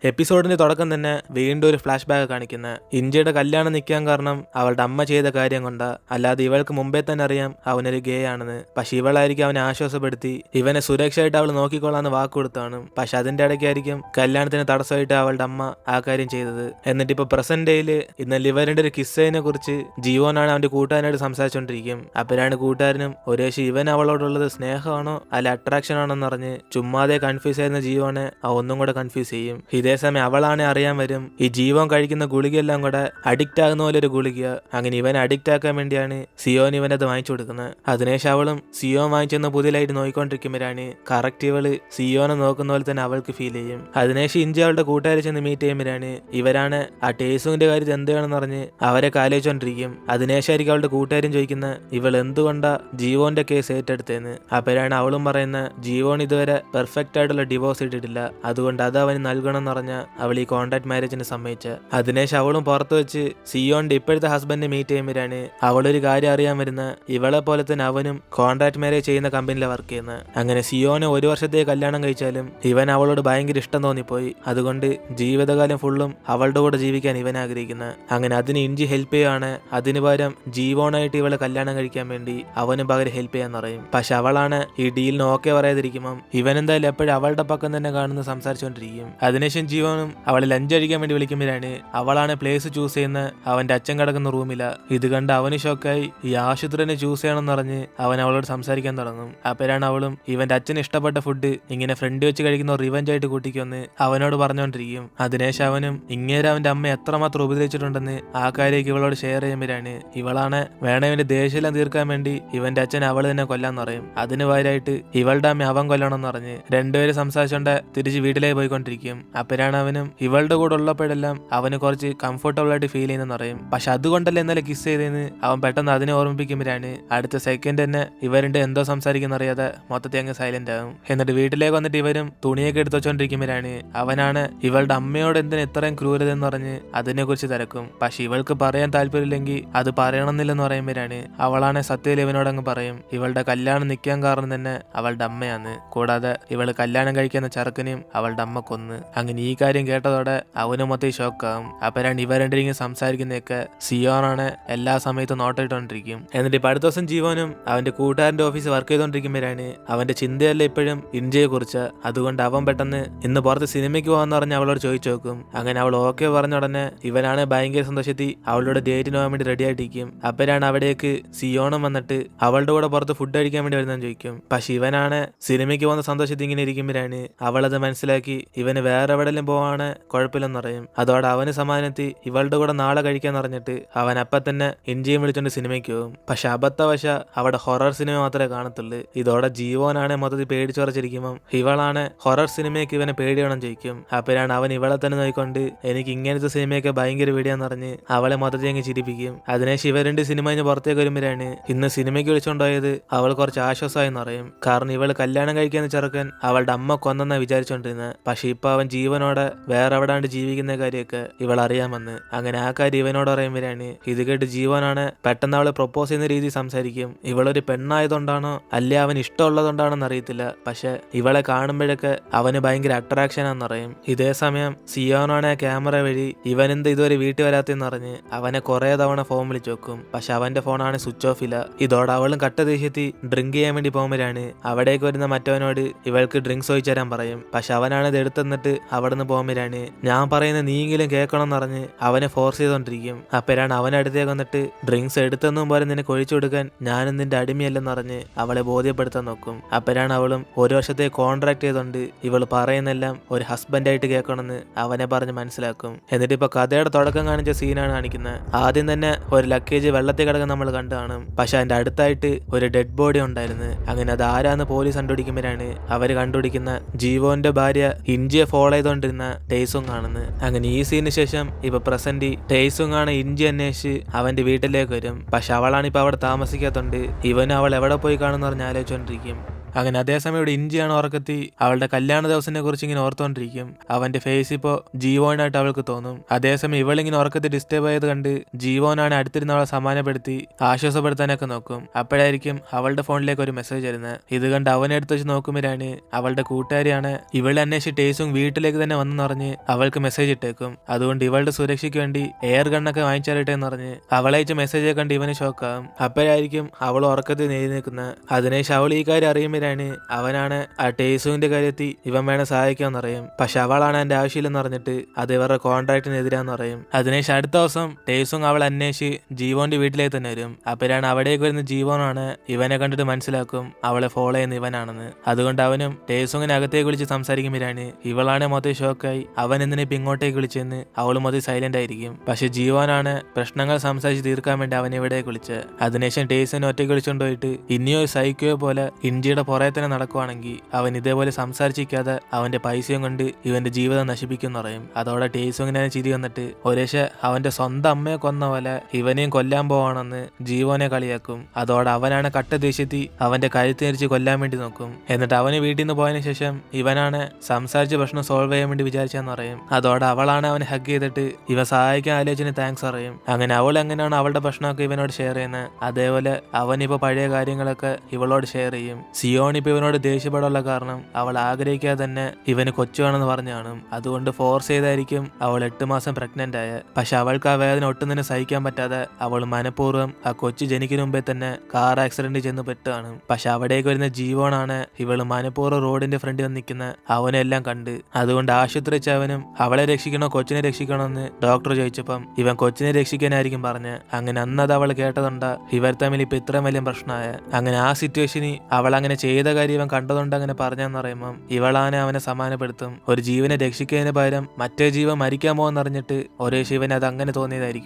എപ്പിസോഡിന്റെ തുടക്കം തന്നെ വീണ്ടും ഒരു ഫ്ലാഷ് ബാക്ക് കാണിക്കുന്ന ഇഞ്ചിയുടെ കല്യാണം നിൽക്കാൻ കാരണം അവളുടെ അമ്മ ചെയ്ത കാര്യം കൊണ്ടാ. അല്ലാതെ ഇവൾക്ക് മുമ്പേ തന്നെ അറിയാം അവനൊരു ഗേ ആണെന്ന്. പക്ഷെ ഇവളായിരിക്കും അവനെ ആശ്വാസപ്പെടുത്തി ഇവനെ സുരക്ഷയായിട്ട് അവൾ നോക്കിക്കൊള്ളാന്ന് വാക്ക് കൊടുത്താണ്. പക്ഷെ അതിന്റെ ഇടയ്ക്കായിരിക്കും കല്യാണത്തിന് തടസ്സമായിട്ട് അവളുടെ അമ്മ ആ കാര്യം ചെയ്തത്. എന്നിട്ട് ഇപ്പൊ പ്രസന്റ് ഡേയില് ഇന്നലെ ഇവരുടെ ഒരു കിസ്സേനെ കുറിച്ച് ജീവനാണ് അവന്റെ കൂട്ടുകാരനായിട്ട് സംസാരിച്ചോണ്ടിരിക്കും. അപ്പോഴാണ് കൂട്ടുകാരനും ഒരു പക്ഷേ ഇവൻ അവളോടുള്ളത് സ്നേഹമാണോ അല്ല അട്രാക്ഷൻ ആണോ എന്നറിഞ്ഞ് ചുമ്മാതെ കൺഫ്യൂസ് ആയിരുന്ന ജീവനെ ഒന്നും കൂടെ കൺഫ്യൂസ് ചെയ്യും. ഇതേസമയം അവളാണെ അറിയാൻ വരും ഈ ജീവൻ കഴിക്കുന്ന ഗുളികയെല്ലാം കൂടെ അഡിക്റ്റ് ആകുന്ന പോലെ ഒരു ഗുളിക. അങ്ങനെ ഇവൻ അഡിക്റ്റ് ആക്കാൻ വേണ്ടിയാണ് സിയോൻ ഇവനത് വാങ്ങിച്ചു കൊടുക്കുന്നത്. അതിനുശേഷം അവളും സിയോൻ വാങ്ങിച്ചെന്ന് പുതിയതായിട്ട് നോക്കിക്കൊണ്ടിരിക്കുമ്പോഴാണ് കറക്റ്റ് ഇവള് സിയോനെ നോക്കുന്ന പോലെ തന്നെ അവൾക്ക് ഫീൽ ചെയ്യും. അതിനുശേഷം ഇഞ്ചി അവളുടെ കൂട്ടുകാരെ ചെന്ന് മീറ്റ് ചെയ്യുമ്പോഴാണ് ഇവരാണ് ആ ടേസുവിന്റെ കാര്യം എന്താണെന്ന് പറഞ്ഞ് അവരെ ആലോചിച്ചോണ്ടിരിക്കും. അതിനുശേഷമായിരിക്കും അവളുടെ കൂട്ടുകാരും ചോദിക്കുന്ന ഇവൾ എന്തുകൊണ്ടാ ജീവോന്റെ കേസ് ഏറ്റെടുത്തതെന്ന്. അപ്പോഴാണ് അവളും പറയുന്ന ജീവോൻ ഇതുവരെ പെർഫെക്റ്റ് ആയിട്ടുള്ള ഡിവോഴ്സ് ഇട്ടിട്ടില്ല, അതുകൊണ്ട് അത് അവന് നൽകണം എന്ന് പറഞ്ഞ അവൾ ഈ കോൺട്രാക്ട് മാരേജിന് സമ്മതിച്ച. അതിനുശേഷം അവളും പുറത്തു വെച്ച് സിയോന്റെ ഇപ്പോഴത്തെ ഹസ്ബൻഡിനെ മീറ്റ് ചെയ്യുമ്പോഴാണ് അവളൊരു കാര്യം അറിയാൻ വരുന്ന ഇവളെ പോലെ തന്നെ അവനും കോൺട്രാക്ട് മാരേജ് ചെയ്യുന്ന കമ്പനിയിലാണ് വർക്ക് ചെയ്യുന്നത്. അങ്ങനെ സിയോനെ 1 വർഷത്തെ കല്യാണം കഴിച്ചാലും ഇവൻ അവളോട് ഭയങ്കര ഇഷ്ടം തോന്നിപ്പോയി. അതുകൊണ്ട് ജീവിതകാലം ഫുള്ളും അവളുടെ കൂടെ ജീവിക്കാൻ ഇവൻ ആഗ്രഹിക്കുന്നത്. അങ്ങനെ അതിന് ഇഞ്ചി ഹെൽപ്പ് ചെയ്യുകയാണ്. അതിന് പകരം ജീവോണായിട്ട് ഇവളെ കല്യാണം കഴിക്കാൻ വേണ്ടി അവനും പകരം ഹെൽപ്പ് ചെയ്യാൻ പറയും. പക്ഷെ അവളാണ് ഈ ഡീലിന് ഓക്കെ പറയാതിരിക്കുമ്പം ഇവൻ എന്തായാലും എപ്പോഴും അവളുടെ പക്കം തന്നെ കാണുന്ന സംസാരിച്ചുകൊണ്ടിരിക്കും. അതിനുശേഷം ജീവനും അവളെ ലഞ്ച് അടിക്കാൻ വേണ്ടി വിളിക്കുമ്പോഴാണ് അവളാണ് പ്ലേസ് ചൂസ് ചെയ്യുന്ന അവന്റെ അച്ഛൻ കിടക്കുന്ന റൂമില. ഇത് കണ്ട് അവന് ഷോക്കായി ഈ ആശുപത്രിനെ ചൂസ് ചെയ്യണമെന്ന് പറഞ്ഞ് അവൻ അവളോട് സംസാരിക്കാൻ തുടങ്ങും. അപ്പോഴാണ് അവളും ഇവന്റെ അച്ഛന് ഇഷ്ടപ്പെട്ട ഫുഡ് ഇങ്ങനെ ഫ്രണ്ട് വെച്ച് കഴിക്കുന്ന റിവഞ്ച് ആയിട്ട് കൂട്ടിക്കൊന്ന് അവനോട് പറഞ്ഞുകൊണ്ടിരിക്കും. അതിനുശേഷം അവനും ഇങ്ങേരെ അവന്റെ അമ്മ എത്രമാത്രം ഉപദ്രവിച്ചിട്ടുണ്ടെന്ന് ആ കാര്യമൊക്കെ ഇവളോട് ഷെയർ ചെയ്യുമ്പോഴാണ് ഇവളാണ് വേണേ ഇവന്റെ ദേഷ്യമെല്ലാം തീർക്കാൻ വേണ്ടി ഇവന്റെ അച്ഛൻ അവള് തന്നെ കൊല്ലാന്ന് പറയും. അതിന് പകരമായിട്ട് ഇവളുടെ അമ്മ അവൻ കൊല്ലണമെന്ന് പറഞ്ഞ് രണ്ടുപേരും സംസാരിച്ചോണ്ട് തിരിച്ച് വീട്ടിലേക്ക് പോയിക്കൊണ്ടിരിക്കും. അപ്പോഴാണ് അവനും ഇവളുടെ കൂടെ ഉള്ളപ്പോഴെല്ലാം അവന് കുറച്ച് കംഫർട്ടബിൾ ആയിട്ട് ഫീൽ ചെയ്യുന്നെന്ന് പറയും. പക്ഷെ അതുകൊണ്ടല്ലേ ഇന്നലെ കിസ് ചെയ്തതെന്ന് അവൻ പെട്ടെന്ന് അതിനെ ഓർമ്മിപ്പിക്കുമ്പോഴാണ് അടുത്ത സെക്കൻഡ് തന്നെ ഇവരുടെ എന്തോ സംസാരിക്കുന്ന അറിയാതെ മൊത്തത്തിൽ അങ്ങ് സൈലന്റ് ആകും. എന്നിട്ട് വീട്ടിലേക്ക് വന്നിട്ട് ഇവരും തുണിയൊക്കെ എടുത്ത് വെച്ചോണ്ടിരിക്കുമ്പോഴാണ് അവനാണ് ഇവളുടെ അമ്മയോട് എന്തിനാ ഇത്രയും ക്രൂരതെന്ന് പറഞ്ഞ് അതിനെ കുറിച്ച് തിരക്കും. പക്ഷെ ഇവൾക്ക് പറയാൻ താല്പര്യമില്ലെങ്കിൽ അത് പറയണമെന്നില്ലെന്ന് പറയുമ്പോഴാണ് അവളാണ് സത്യത്തിൽ ഇവനോട് അങ്ങ് പറയും ഇവളുടെ കല്യാണം നിൽക്കാൻ കാരണം തന്നെ അവളുടെ അമ്മയാണ്. കൂടാതെ ഇവള് കല്യാണം കഴിക്കുന്ന ചെറുക്കനെയും അവളുടെ അമ്മ കൊന്ന്. അങ്ങനെ ഈ കാര്യം കേട്ടതോടെ അവന് മൊത്തം ഷോക്കാവും. അപ്പോഴാണ് ഇവ രണ്ടിരിക്കും സംസാരിക്കുന്നതൊക്കെ സിയോനാണ് എല്ലാ സമയത്തും നോട്ടിട്ടോണ്ടിരിക്കും. എന്നിട്ട് ഇപ്പൊ അടുത്ത ദിവസം ജീവനും അവന്റെ കൂട്ടുകാരന്റെ ഓഫീസ് വർക്ക് ചെയ്തോണ്ടിരിക്കുമ്പോഴാണ് അവന്റെ ചിന്തയല്ല ഇപ്പോഴും ഇന്ത്യയെ കുറിച്ച്. അതുകൊണ്ട് അവൻ പെട്ടെന്ന് ഇന്ന് പുറത്ത് സിനിമയ്ക്ക് പോകാന്ന് പറഞ്ഞ് അവളോട് ചോദിച്ചു നോക്കും. അങ്ങനെ അവൾ ഓക്കെ പറഞ്ഞ ഉടനെ ഇവനാണ് ഭയങ്കര സന്തോഷത്തിൽ അവളുടെ ഡേറ്റിന് പോകാൻ വേണ്ടി റെഡി ആയിട്ടിരിക്കും. അപ്പോഴാണ് അവിടേക്ക് സിയോണം വന്നിട്ട് അവളുടെ കൂടെ പുറത്ത് ഫുഡ് കഴിക്കാൻ വേണ്ടി വരുന്നതെന്ന് ചോദിക്കും. പക്ഷെ ഇവനാണ് സിനിമയ്ക്ക് പോകുന്ന സന്തോഷത്തിൽ ഇങ്ങനെ ഇരിക്കുമ്പോഴാണ് അവളത് മനസ്സിലാക്കി ഇവന് വേറെ എവിടെയെങ്കിലും പോവാണ് കുഴപ്പമില്ലെന്ന് പറയും. അതോടെ അവന് സമാധാനത്തിൽ ഇവളുടെ കൂടെ നാളെ കഴിക്കാൻ പറഞ്ഞിട്ട് അവൻ അപ്പം തന്നെ ഇഞ്ചിയും വിളിച്ചോണ്ട് സിനിമയ്ക്ക് പോകും. പക്ഷെ അബദ്ധവശ അവിടെ ഹൊറർ സിനിമ മാത്രമേ കാണത്തുള്ളൂ. ഇതോടെ ജീവനാണ് മൊത്തത്തിൽ പേടിച്ചുറച്ചിരിക്കുമ്പം ഇവളാണ് ഹൊറർ സിനിമയ്ക്ക് ഇവനെ പേടിയണം ചോദിക്കും. അപ്പോഴാണ് അവൻ ഇവളെ തന്നെ നോക്കിക്കൊണ്ട് എനിക്ക് ഇങ്ങനത്തെ സിനിമയൊക്കെ ഭയങ്കര പേടിയാന്ന് പറഞ്ഞ് അവളെ മൊത്തത്തിൽ അങ്ങ് ചിരിപ്പിക്കും. അതിനുശേഷം ഇവ 2 സിനിമ കഴിഞ്ഞ് പുറത്തേക്ക് വരുമ്പോഴാണ് ഇന്ന് സിനിമയ്ക്ക് വിളിച്ചോണ്ടായത് അവൾ കുറച്ച് ആശ്വാസമായെന്ന് പറയും. കാരണം ഇവള് കല്യാണം കഴിക്കുന്ന ചെറുക്കൻ അവളുടെ അമ്മ കൊന്നെന്നാ വിചാരിച്ചോണ്ടിരുന്നത്. പക്ഷെ ഇപ്പൊ അവൻ ജീവനോടെ വേറെ എവിടാണ്ട് ജീവിക്കുന്ന കാര്യമൊക്കെ ഇവൾ അറിയാമെന്ന്. അങ്ങനെ ആ കാര്യം ഇവനോട് പറയുമ്പോഴാണ് ഇത് കേട്ട് ജീവനാണ് പെട്ടെന്ന് അവളെ പ്രൊപ്പോസ് ചെയ്യുന്ന രീതി സംസാരിക്കും. ഇവളൊരു പെണ്ണായതുകൊണ്ടാണോ അല്ലെ അവൻ ഇഷ്ടമുള്ളതുകൊണ്ടാണെന്ന് അറിയത്തില്ല. പക്ഷെ ഇവളെ കാണുമ്പോഴൊക്കെ അവന് ഭയങ്കര അട്രാക്ഷൻ ആണെന്ന് പറയും. ഇതേ സമയം സിയോനാണ് ക്യാമറ വഴി ഇവനെന്ത് ഇതുവരെ വീട്ടിൽ വരാത്തെന്ന് പറഞ്ഞ് അവനെ കുറെ തവണ ഫോൺ വിളിച്ചു നോക്കും. പക്ഷെ അവന്റെ ഫോണാണ് സ്വിച്ച് ഓഫ് ഇല്ല. ഇതോടെ അവളും കട്ട ദേഷ്യത്തിൽ ഡ്രിങ്ക് ചെയ്യാൻ വേണ്ടി പോകുമ്പോഴാണ് അവിടേക്ക് വരുന്ന മറ്റവനോട് ഇവൾക്ക് ഡ്രിങ്ക്സ് ഒഴിച്ചു തരാൻ പറയും. പക്ഷെ അവനാണ് ഇത് എടുത്തെന്നിട്ട് അവിടെ നിന്ന് പോകുമ്പോഴാണ് ഞാൻ പറയുന്ന നീയെങ്കിലും കേൾക്കണം എന്ന് പറഞ്ഞ് അവനെ ഫോഴ്സ് ചെയ്തോണ്ടിരിക്കും. അപ്പോഴാണ് അവനടുത്തേക്ക് വന്നിട്ട് ഡ്രിങ്ക്സ് എടുത്തെന്നും പോലെ നിനക്ക് ഒഴിച്ചു കൊടുക്കാൻ ഞാനും നിന്റെ അടിമയല്ലെന്ന് പറഞ്ഞ് അവളെ ബോധ്യപ്പെടുത്താൻ നോക്കും. അപ്പോഴാണ് അവളും 1 വർഷത്തെ കോൺട്രാക്ട് ചെയ്തോണ്ട് ഇവള് പറയുന്നെല്ലാം ഒരു ഹസ്ബൻഡായിട്ട് കേൾക്കണമെന്ന് അവനെ പറഞ്ഞ് മനസ്സിലാക്കും. എന്നിട്ട് ഇപ്പൊ കഥയുടെ തുടക്കം കാണിച്ച സീനാണ് കാണിക്കുന്നത്. ആദ്യം തന്നെ ഒരു ലക്കേജ് വെള്ളത്തിൽ കിടക്കാൻ നമ്മൾ കണ്ടു കാണും. പക്ഷെ അതിന്റെ അടുത്തായിട്ട് ഒരു ഡെഡ് ബോഡി ഉണ്ടായിരുന്നു. അങ്ങനെ അത് ആരാന്ന് പോലീസ് കണ്ടുപിടിക്കുമ്പോഴാണ് അവര് കണ്ടുപിടിക്കുന്ന ജീവോന്റെ ഭാര്യ ഇഞ്ചിയെ ഫോളോ ചെയ്തോണ്ടിരുന്ന ടേസുങ് ആണെന്ന്. അങ്ങനെ ഈ സീനിന് ശേഷം ഇപ്പൊ പ്രസന്റ് ടേസുങ് ആണ് ഇഞ്ചി അന്വേഷിച്ച് അവന്റെ വീട്ടിലേക്ക് വരും. പക്ഷെ അവളാണ് ഇപ്പൊ അവിടെ താമസിക്കാത്തോണ്ട് ഇവന് അവൾ എവിടെ പോയി കാണുന്ന പറഞ്ഞ് ആലോചിച്ചോണ്ടിരിക്കും. അങ്ങനെ അതേസമയം ഇവിടെ ഇഞ്ചിയാണ് ഉറക്കത്തി അവളുടെ കല്യാണ ദിവസത്തിനെ കുറിച്ച് ഇങ്ങനെ ഓർത്തോണ്ടിരിക്കും. അവന്റെ ഫേസ് ഇപ്പോ ജീവോനായിട്ട് അവൾക്ക് തോന്നും. അതേസമയം ഇവളിങ്ങനെ ഉറക്കത്തിൽ ഡിസ്റ്റർബ് ആയത് കണ്ട് ജീവോനാണ് അടുത്തിരുന്ന് അവളെ സമാധാനപ്പെടുത്തി ആശ്വാസപ്പെടുത്താനൊക്കെ നോക്കും. അപ്പോഴായിരിക്കും അവളുടെ ഫോണിലേക്ക് ഒരു മെസ്സേജ് വരുന്നത്. ഇത് കണ്ട് അവനെടുത്ത് വെച്ച് നോക്കുമ്പോഴാണ് അവളുടെ കൂട്ടുകാരിയാണ് ഇവളെ അന്വേഷിച്ച് ടേസും വീട്ടിലേക്ക് തന്നെ വന്നെന്ന് പറഞ്ഞ് അവൾക്ക് മെസ്സേജ് ഇട്ടേക്കും. അതുകൊണ്ട് ഇവളുടെ സുരക്ഷയ്ക്ക് വേണ്ടി എയർ ഗണ്ണൊക്കെ വാങ്ങിച്ചാലിട്ടെന്ന് പറഞ്ഞ് അവളെ അയച്ച മെസ്സേജ് കണ്ട് ഇവന് ഷോക്കാവും. അപ്പോഴായിരിക്കും അവൾ ഉറക്കത്തിൽ എഴുന്നേൽക്കുന്നത്. അതിനുശേഷം അവൾ ഈ കാര്യം അറിയുമ്പോഴാണ് അവനാണ് ആ ടേസുവിന്റെ കാര്യത്തിൽ ഇവൻ വേണം സഹായിക്കാന്ന് പറയും. പക്ഷെ അവളാണ് എന്റെ ആവശ്യമില്ലെന്ന് പറഞ്ഞിട്ട് അത് ഇവരുടെ കോൺട്രാക്ടിനെതിരാന്ന് പറയും. അതിനുശേഷം അടുത്ത ദിവസം ടേസും അവൾ അന്വേഷിച്ച് ജീവോന്റെ വീട്ടിലേക്ക് തന്നെ വരും. അപ്പോഴാണ് അവിടേക്ക് വരുന്ന ജീവോനാണ് ഇവനെ കണ്ടിട്ട് മനസ്സിലാക്കും അവളെ ഫോളോ ചെയ്യുന്ന ഇവനാണെന്ന്. അതുകൊണ്ട് അവനും ടേസുങ്ങിനെ അകത്തേക്ക് വിളിച്ച് സംസാരിക്കുമ്പോഴാണ് ഇവളാണ് മൊത്തം ഷോക്കായി അവൻ എന്തിനെ ഇപ്പൊ ഇങ്ങോട്ടേക്ക് വിളിച്ചെന്ന് അവൾ മൊത്തം സൈലന്റ് ആയിരിക്കും. പക്ഷെ ജീവനാണ് പ്രശ്നങ്ങൾ സംസാരിച്ച് തീർക്കാൻ വേണ്ടി അവൻ ഇവിടേക്ക് വിളിച്ച്. അതിനുശേഷം ടേസിനെ ഒറ്റയ്ക്ക് വിളിച്ചുകൊണ്ട് പോയിട്ട് ഇനിയോ ഒരു സൈക്കോയെ പോലെ ഇഞ്ചിയുടെ പുറകെ തന്നെ നടക്കുവാണെങ്കിൽ അവൻ ഇതേപോലെ സംസാരിച്ചിരിക്കാതെ അവന്റെ പൈസയും കൊണ്ട് ഇവന്റെ ജീവിതം നശിപ്പിക്കും പറയും. അതോടെ ടേസുങ്ങിനെ ചിരി വന്നിട്ട് ഒരേശെ അവന്റെ സ്വന്തം അമ്മയെ കൊന്ന പോലെ ഇവനെയും കൊല്ലാൻ പോവാണെന്ന് ജീവനെ കളിയാക്കും. അതോടെ അവനാണ് കട്ട ദേഷ്യത്തി അവന്റെ കഴുത്ത് തിരിച്ച് കൊല്ലാൻ വേണ്ടി നോക്കും. എന്നിട്ട് അവന് വീട്ടിൽ നിന്ന് പോയതിനു ശേഷം ഇവനാണ് സംസാരിച്ച പ്രശ്നം സോൾവ് ചെയ്യാൻ വേണ്ടി വിചാരിച്ചെന്ന് പറയും. അതോടെ അവളാണ് അവനെ ഹഗ് ചെയ്തിട്ട് ഇവ സഹായിക്കാൻ ആലോചന താങ്ക്സ് പറയും. അങ്ങനെ അവൾ എങ്ങനെയാണ് അവളുടെ പ്രശ്നമൊക്കെ ഇവനോട് ഷെയർ ചെയ്യുന്നത് അതേപോലെ അവനിപ്പോ പഴയ കാര്യങ്ങളൊക്കെ ഇവളോട് ഷെയർ ചെയ്യും. സിയോൺ ഇപ്പൊ ഇവനോട് ദേഷ്യപ്പെടാനുള്ള കാരണം അവൾ ആഗ്രഹിക്കാതെ തന്നെ ഇവന് കൊച്ചു വേണമെന്ന് പറഞ്ഞു കാണും. അതുകൊണ്ട് ഫോഴ്സ് ചെയ്തായിരിക്കും അവൾ 8 മാസം പ്രഗ്നന്റ് ആയ. പക്ഷെ അവൾക്ക് ആ വേദന ഒട്ടും തന്നെ സഹിക്കാൻ പറ്റാതെ അവൾ മനഃപൂർവ്വം ആ കൊച്ചു ജനിക്കുന്ന മുമ്പേ തന്നെ കാർ ആക്സിഡന്റ് ചെന്ന് പെട്ടാണ്. പക്ഷെ അവിടേക്ക് വരുന്ന ജീവനാണ് ഇവള് മനഃപൂർവ്വം റോഡിന്റെ ഫ്രണ്ടിൽ വന്ന് നിൽക്കുന്ന അവനെല്ലാം കണ്ട്. അതുകൊണ്ട് ആശുപത്രി വെച്ചവനും അവളെ രക്ഷിക്കണോ കൊച്ചിനെ രക്ഷിക്കണോ എന്ന് ഡോക്ടർ ചോദിച്ചപ്പം ഇവൻ കൊച്ചിനെ രക്ഷിക്കാനായിരിക്കും പറഞ്ഞ്. അങ്ങനെ അന്നത് അവൾ കേട്ടതുണ്ടാ ഇവർ തമ്മിൽ ഇപ്പൊ ഇത്രയും വലിയ പ്രശ്നമായ. അങ്ങനെ ആ സിറ്റുവേഷനിൽ അവൾ അങ്ങനെ ചെയ്ത കാര്യം ഇവൻ കണ്ടതുകൊണ്ട് അങ്ങനെ പറഞ്ഞെന്ന് പറയുമ്പം ഇവളാനെ അവനെ സമാധാനപ്പെടുത്തും. ഒരു ജീവനെ രക്ഷിക്കുന്നതിന് പകരം മറ്റേ ജീവൻ മരിക്കാൻ പോകുന്നറിഞ്ഞിട്ട് ഒരേ ശിവന് അത് അങ്ങനെ തോന്നിയതായിരിക്കും.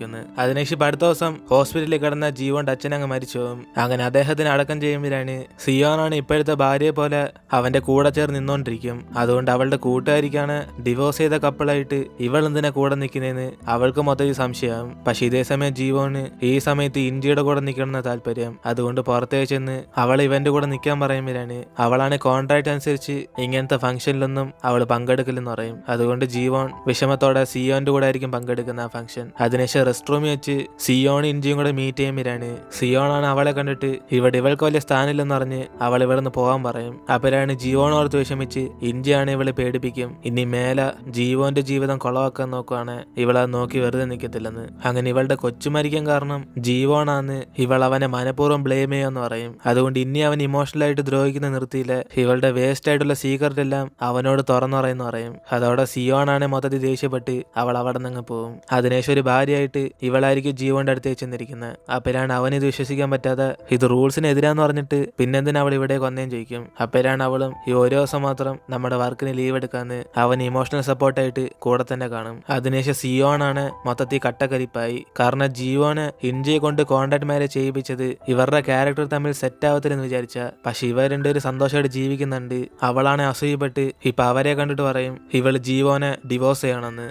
അതിനുശേഷം അടുത്ത ദിവസം ഹോസ്പിറ്റലിൽ കിടന്ന ജീവന്റെ അച്ഛൻ അങ്ങ് മരിച്ചു പോകും. അങ്ങനെ അദ്ദേഹത്തിന് അടക്കം ചെയ്യുമ്പോഴാണ് സിയോനാണ് ഇപ്പോഴത്തെ ഭാര്യയെ പോലെ അവന്റെ കൂടെ ചേർന്ന് നിന്നോണ്ടിരിക്കും. അതുകൊണ്ട് അവളുടെ കൂട്ടുകാരിക്കാണ് ഡിവോഴ്സ് ചെയ്ത കപ്പിളായിട്ട് ഇവൾ എന്തിനാ കൂടെ നിൽക്കുന്നതെന്ന് അവൾക്ക് മൊത്തത്തിൽ സംശയമാകും. പക്ഷെ ഇതേ സമയം ജീവോന് ഈ സമയത്ത് ഇന്ത്യയുടെ കൂടെ നിൽക്കണമെന്ന താല്പര്യം. അതുകൊണ്ട് പുറത്തേക്ക് ചെന്ന് അവൾ ഇവന്റെ കൂടെ നിൽക്കാൻ പറയുമ്പോഴാണ് അവളാണ് കോൺട്രാക്ട് അനുസരിച്ച് ഇങ്ങനത്തെ ഫംഗ്ഷനിലൊന്നും അവൾ പങ്കെടുക്കില്ലെന്ന് പറയും. അതുകൊണ്ട് ജീവോൺ വിഷമത്തോടെ സിയോന്റെ കൂടെ ആയിരിക്കും പങ്കെടുക്കുന്ന ആ ഫംഗ്ഷൻ. അതിനുശേഷം റെസ്റ്റ് റൂമിൽ വെച്ച് സിയോൺ ഇഞ്ചിയും കൂടെ മീറ്റ് ചെയ്യുമ്പോഴാണ് സിയോണാണ് അവളെ കണ്ടിട്ട് ഇവൾക്ക് വലിയ സ്ഥാനമില്ലെന്ന് പറഞ്ഞ് അവൾ ഇവിടെ നിന്ന് പോകാൻ പറയും. അപ്പോഴാണ് ജീവോൺ ഓർത്ത് വിഷമിച്ച് ഇഞ്ചിയാണ് ഇവളെ പേടിപ്പിക്കും. ഇനി മേലെ ജീവോന്റെ ജീവിതം കൊളവാക്കാൻ നോക്കുവാണ് ഇവളത് നോക്കി വെറുതെ നിൽക്കത്തില്ലെന്ന്. അങ്ങനെ ഇവളുടെ കൊച്ചു മരിക്കാൻ കാരണം ജീവോണാന്ന് ഇവൾ അവനെ മനഃപൂർവ്വം ബ്ലെയിം ചെയ്യുമെന്ന് പറയും. അതുകൊണ്ട് ഇനി അവൻ ഇമോഷണലായിട്ട് ദ്രോഹിക്കുന്ന നിർത്തിയില്ല ഇവളുടെ വേസ്റ്റ് ആയിട്ടുള്ള സീക്രട്ട് എല്ലാം അവനോട് തുറന്നു പറയുന്നു പറയും. അതോടെ സിയോണാണ് മൊത്തത്തിൽ ദേഷ്യപ്പെട്ട് അവൾ അവിടെ നിന്ന് പോകും. അതിനുശേഷം ഒരു ഭാര്യയായിട്ട് ഇവളായിരിക്കും ജീവന്റെ അടുത്തേക്ക് ചെന്നിരിക്കുന്നത്. അപ്പോഴാണ് അവനിത് വിശ്വസിക്കാൻ പറ്റാതെ ഇത് റൂൾസിന് എതിരാന്ന് പറഞ്ഞിട്ട് പിന്നെന്തിനാ അവൾ ഇവിടെ കൊന്നേം ചോദിക്കും. അപ്പോഴാണ് അവളും ഈ ഓരോ ദിവസം മാത്രം നമ്മുടെ വർക്കിന് ലീവ് എടുക്കാന്ന് അവൻ ഇമോഷണൽ സപ്പോർട്ടായിട്ട് കൂടെ തന്നെ കാണും. അതിനുശേഷം സിയോണാണ് മൊത്തത്തിൽ കട്ടക്കരിപ്പായി. കാരണം ജീവോന് ഇഞ്ചിയെ കൊണ്ട് കോൺട്രാക്ട് മാരേജ് ചെയ്യിപ്പിച്ചത് ഇവരുടെ ക്യാരക്ടർ തമ്മിൽ സെറ്റ് ആവത്തില്ലെന്ന് വിചാരിച്ച. പക്ഷെ ഇവർ രണ്ടുപേരും സന്തോഷമായിട്ട് ജീവിക്കുന്നുണ്ട്. അവളാണ് അസൂയപ്പെട്ട് ഇപ്പൊ അവരെ കണ്ടിട്ട് പറയും ഇവള് ജീവോനെ ഡിവോഴ്സ് ചെയ്യണമെന്ന്.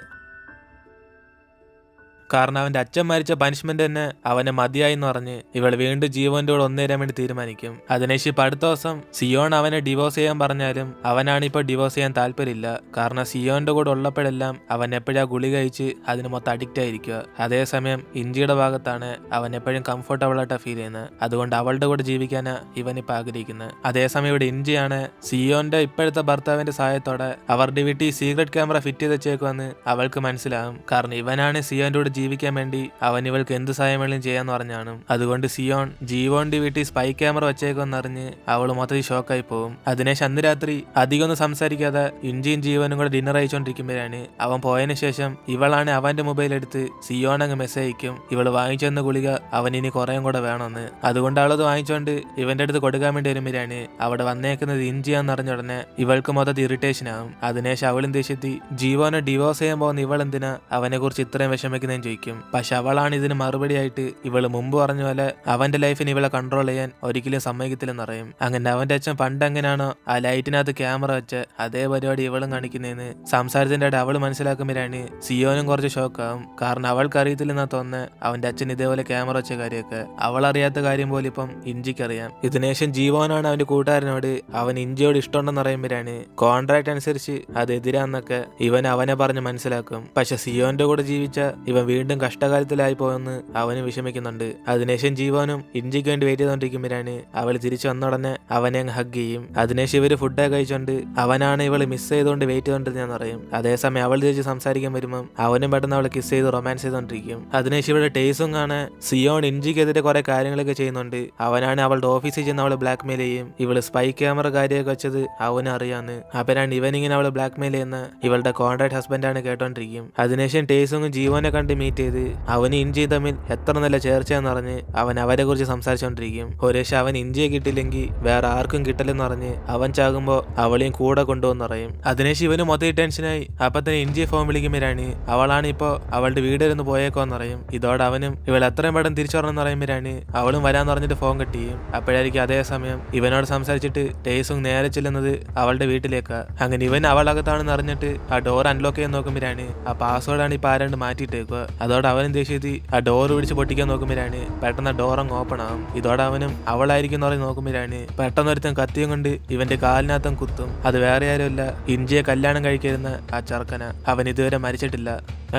കാരണം അവന്റെ അച്ഛൻ മരിച്ച പനിഷ്മെന്റ് തന്നെ അവനെ മതിയായി എന്ന് പറഞ്ഞ് ഇവൾ വീണ്ടും ജീവന്റെ കൂടെ ഒന്നേരാൻ വേണ്ടി തീരുമാനിക്കും. അതിനുശേഷം ഇപ്പൊ അടുത്ത ദിവസം സിയോൺ അവനെ ഡിവോഴ്സ് ചെയ്യാൻ പറഞ്ഞാലും അവനാണ് ഇപ്പൊ ഡിവോഴ്സ് ചെയ്യാൻ താല്പര്യമില്ല. കാരണം സിയോന്റെ കൂടെ ഉള്ളപ്പോഴെല്ലാം അവൻ എപ്പോഴാ ഗുളി കഴിച്ച് അതിന് മൊത്തം അഡിക്റ്റ് ആയിരിക്കുക. അതേസമയം ഇഞ്ചിയുടെ ഭാഗത്താണ് അവൻ എപ്പോഴും കംഫർട്ടബിൾ ആയിട്ടാ ഫീൽ ചെയ്യുന്നത്. അതുകൊണ്ട് അവളുടെ കൂടെ ജീവിക്കാനാ ഇവൻ ഇപ്പൊ ആഗ്രഹിക്കുന്നത്. അതേസമയം ഇവിടെ ഇഞ്ചിയാണ് സിയോന്റെ ഇപ്പോഴത്തെ ഭർത്താവിന്റെ സഹായത്തോടെ അവരുടെ വീട്ടിൽ സീക്രട്ട് ക്യാമറ ഫിറ്റ് ചെയ്ത് വെച്ചേക്കുവെന്ന് അവൾക്ക് മനസ്സിലാകും. കാരണം ഇവനാണ് സിയോന്റെ കൂടെ ജീവിക്കാൻ വേണ്ടി അവൻ ഇവൾക്ക് എന്ത് സഹായം വേണമെങ്കിലും ചെയ്യാന്ന് പറഞ്ഞാണ്. അതുകൊണ്ട് സിയോൺ ജീവോന്റെ വീട്ടിൽ സ്പൈ ക്യാമറ വെച്ചേക്കെന്നറിഞ്ഞ് അവൾ മൊത്തത്തിൽ ഷോക്കായി പോകും. അതിനുശേഷം അന്ന് രാത്രി അധികം ഒന്നും സംസാരിക്കാതെ ഇഞ്ചിയും ജീവനും കൂടെ ഡിന്നർ അയച്ചുകൊണ്ടിരിക്കുമ്പോഴാണ് അവൻ പോയതിനു ശേഷം ഇവളാണ് അവന്റെ മൊബൈൽ എടുത്ത് സിയോൺ അങ്ങ് മെസ്സേജ് അയക്കും ഇവള് വാങ്ങിച്ചെന്ന ഗുളിക അവൻ ഇനി കുറേയും കൂടെ വേണമെന്ന്. അതുകൊണ്ട് അവളത് വാങ്ങിച്ചോണ്ട് ഇവന്റെ അടുത്ത് കൊടുക്കാൻ വേണ്ടി വരുമ്പോഴാണ് അവിടെ വന്നേക്കുന്നത് ഇഞ്ചിയാന്ന് അറിഞ്ഞ ഉടനെ ഇവൾക്ക് മൊത്തത്തിൽ ഇറിറ്റേഷൻ ആകും. അതിനുശേഷം അവളും ദേഷ്യത്തി ജീവോനെ ഡിവോഴ്സ് ചെയ്യാൻ പോകുന്ന ഇവൾ എന്തിനാ അവനെ കുറിച്ച് ഇത്രയും വിഷമിക്കുന്ന ചോദിക്കും. പക്ഷെ അവളാണ് ഇതിന് മറുപടിയായിട്ട് ഇവള് മുമ്പ് പറഞ്ഞ പോലെ അവന്റെ ലൈഫിന് ഇവളെ കൺട്രോൾ ചെയ്യാൻ ഒരിക്കലും സമ്മതിക്കത്തില്ലെന്ന് പറയും. അങ്ങനെ അവന്റെ അച്ഛൻ പണ്ട് എങ്ങനെയാണോ ആ ലൈറ്റിനകത്ത് ക്യാമറ വെച്ച് അതേ പരിപാടി ഇവളും കാണിക്കുന്നതെന്ന് സംസാരത്തിന്റെ ഇടയിൽ അവള് മനസ്സിലാക്കുമ്പോഴാണ് സിയോനും കുറച്ച് ഷോക്കാവും. കാരണം അവൾക്ക് അറിയത്തില്ലെന്നാ തോന്നുന്നത് അവന്റെ അച്ഛൻ ഇതേപോലെ ക്യാമറ വെച്ച കാര്യമൊക്കെ. അവൾ അറിയാത്ത കാര്യം പോലെ ഇപ്പം ഇഞ്ചിക്കറിയാം. ഇതിനുശേഷം ജീവനാണ് അവന്റെ കൂട്ടുകാരനോട് അവൻ ഇഞ്ചിയോട് ഇഷ്ടമുണ്ടെന്ന് പറയുമ്പോഴാണ് കോൺട്രാക്ട് അനുസരിച്ച് അത് എതിരാന്നൊക്കെ ഇവൻ അവനെ പറഞ്ഞ് മനസ്സിലാക്കും. പക്ഷെ സിയോന്റെ കൂടെ ജീവിച്ച ഇവൻ വീണ്ടും കഷ്ടകാലത്തിലായി പോയെന്ന് അവന് വിഷമിക്കുന്നുണ്ട്. അതിനുശേഷം ജീവനും ഇഞ്ചിക്ക് വേണ്ടി വെയിറ്റ് ചെയ്തോണ്ടിരിക്കുമ്പോഴാണ് അവൾ തിരിച്ചു വന്ന ഉടനെ അവനെ അങ്ങ് ഹഗ് ചെയ്യും. അതിനുശേഷം ഇവര് ഫുഡൊക്കെ കഴിച്ചോണ്ട് അവനാണ് ഇവള് മിസ് ചെയ്തുകൊണ്ട് വെയിറ്റ് ചെയ്തോണ്ടിരുന്നെന്ന് പറയും. അതേസമയം അവൾ തിരിച്ച് സംസാരിക്കാൻ വരുമ്പോൾ അവനും പെട്ടെന്ന് അവളെ കിസ് ചെയ്ത് റൊമാൻസ് ചെയ്തോണ്ടിരിക്കും. അതിനുശേഷം ഇവിടെ ടേസും കാണാൻ സിയോൺ ഇഞ്ചിക്കെതിരെ കുറെ കാര്യങ്ങളൊക്കെ ചെയ്യുന്നുണ്ട്. അവനാണ് അവളുടെ ഓഫീസിൽ ചെന്ന് അവളെ ബ്ലാക്ക് മെയിൽ ചെയ്യും. ഇവള് സ്പൈ ക്യാമറ കാര്യമൊക്കെ വെച്ചത് അവന് അറിയാന്ന്. അപ്പനാണ് ഇവനിങ്ങനെ അവളെ ബ്ലാക്ക് മെയിൽ ചെയ്യുന്ന ഇവളുടെ കോൺട്രാക്ട് ഹസ്ബൻഡാണ് കേട്ടോണ്ടിരിക്കും. അതിനുശേഷം ടേസും ജീവനെ കണ്ട് മീറ്റ് ചെയ്ത് അവന് ഇഞ്ചിയും തമ്മിൽ എത്ര നല്ല ചേർച്ചയെന്ന് പറഞ്ഞ് അവൻ അവരെ കുറിച്ച് സംസാരിച്ചോണ്ടിരിക്കും. ഒരേശം അവൻ ഇഞ്ചിയെ കിട്ടില്ലെങ്കിൽ വേറെ ആർക്കും കിട്ടില്ലെന്ന് പറഞ്ഞ് അവൻ ചാകുമ്പോ അവളെയും കൂടെ കൊണ്ടുവന്ന് പറയും. അതിനുശേഷം ഇവന് മൊത്തം ടെൻഷനായി. അപ്പൊ തന്നെ ഇഞ്ചിയെ ഫോൺ വിളിക്കുമ്പോഴാണ് അവളാണ് ഇപ്പോ അവളുടെ വീടിരുന്ന് പോയേക്കോന്ന് പറയും. ഇതോടെ അവനും ഇവൾ എത്രയും പെട്ടെന്ന് തിരിച്ചു വരണമെന്ന് പറയുമ്പോഴാണ് അവളും വരാന്ന് പറഞ്ഞിട്ട് ഫോൺ കട്ട് ചെയ്യും. അപ്പോഴായിരിക്കും അതേസമയം ഇവനോട് സംസാരിച്ചിട്ട് ടേസും നേരെ ചെല്ലുന്നത് അവളുടെ വീട്ടിലേക്കാ. അങ്ങനെ ഇവൻ അവളകത്താണെന്ന് അറിഞ്ഞിട്ട് ആ ഡോർ അൺലോക്ക് ചെയ്യാൻ നോക്കുമ്പോഴാണ് ആ പാസ്വേഡാണ് ഇപ്പൊ ആരാണ്ട് മാറ്റിയിട്ടേക്കുക. അതോടെ അവനും ദേഷ്യത്തി ആ ഡോർ പിടിച്ച് പൊട്ടിക്കാൻ നോക്കുമ്പോഴാണ് പെട്ടെന്ന് ആ ഡോർ അങ്ങ് ഓപ്പൺ ആവും. ഇതോടെ അവനും അവളായിരിക്കും എന്ന് പറഞ്ഞ് നോക്കുമ്പോഴാണ് പെട്ടെന്ന് ഒരുത്തൻ കത്തിയും കൊണ്ട് ഇവന്റെ കാലിനകത്തും കുത്തും. അത് വേറെ ആരുമല്ല, ഇഞ്ചിയെ കല്യാണം കഴിക്കുന്ന ആ ചെറുക്കന. അവൻ ഇതുവരെ മരിച്ചിട്ടില്ല.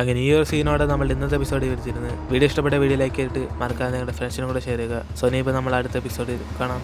അങ്ങനെ ഈ ഒരു സീനോടെ നമ്മൾ ഇന്നത്തെ എപ്പിസോഡിൽ വിളിച്ചിരുന്നത്. വീഡിയോ ഇഷ്ടപ്പെട്ട വീഡിയോ ലൈക്ക് ചെയ്തിട്ട് മറക്കാതെ നിങ്ങളുടെ ഫ്രണ്ട്സിനും കൂടെ ഷെയർ ചെയ്യുക. സോ ഇനിയിപ്പോൾ നമ്മൾ അടുത്ത എപ്പിസോഡിൽ കാണാം.